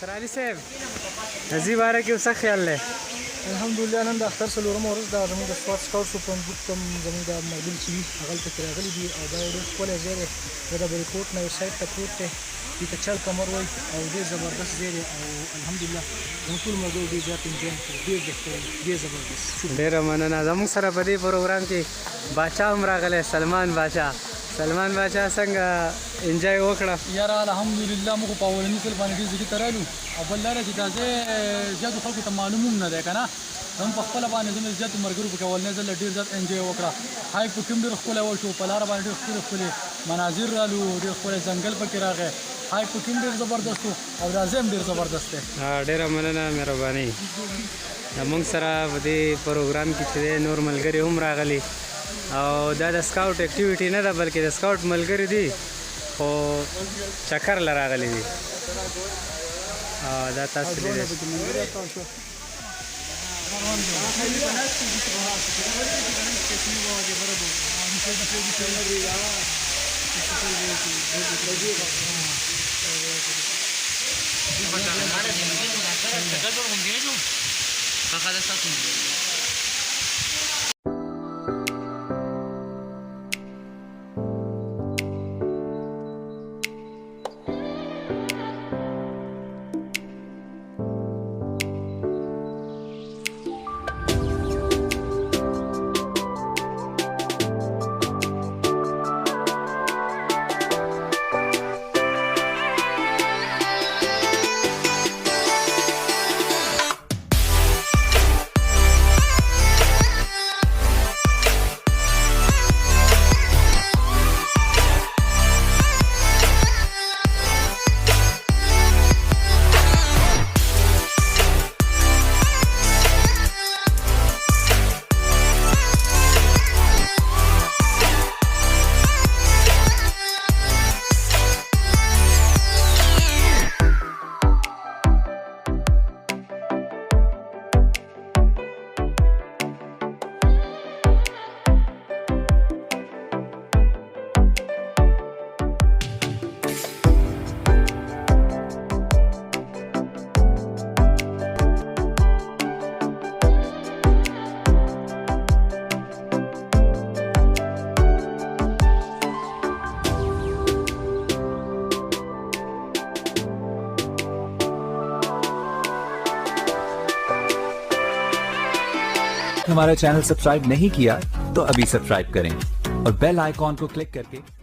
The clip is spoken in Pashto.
اختر علي صاحب نزی باره کې وسه خیال لې الحمدلله نن د اختر څلورمه ورځ ده زموږ د سپورټ سکاوټ شو په ګروپ کوم زموږ د ملګري چې وي هغه هلته کې راغلي دي او دا یو ډېر ښکلی ځای دی دا د بریکوټ نه یو سایډ ته پروت دی دې ته چل کمر وایي او ډېر زبردست ځای دی او الحمدلله زموږ ټول ملګرو ډېر زیات انجوای کړی ډېر بهترین ډېر زبردست ډېره مننه زموږ سره په دې پروګرام کې باچا هم راغلی سلمان باچا څنګه انجوای وکړه یاره الحمدلله موږ په اولني ځل باندې ډېر ځای ته رالو او بل دا چې دا ځای زیاتو خلکو ته معلوم هم نه دی که نه هم په خپله باندې زموږ زیاتو ملګرو پکې اولنی ځل ډېر زیات انجوای وکړه هایک پکې هم ډېر ښکلی وشو په لاره باندې ډېر ښکلي مناظر رالو ډېر ښکلی ځنګل پکې راغی هایک پکې هم ډېر زبردست و او دا ځای هم ډېر زبردست دی ډېره مننه مهرباني زموږ سره په دې پروګرام کې چې دی نور ملګري هم راغلي او دا د سکاوټ اکټیویټي نه ده بلکې د سکاوټ ملګري دي خو چکر له راغلي دي دا تاسو لیدئ हमारा channel subscribe नहीं किया तो अभी सब्सक्राइब करें और बेल आइकॉन को क्लिक करके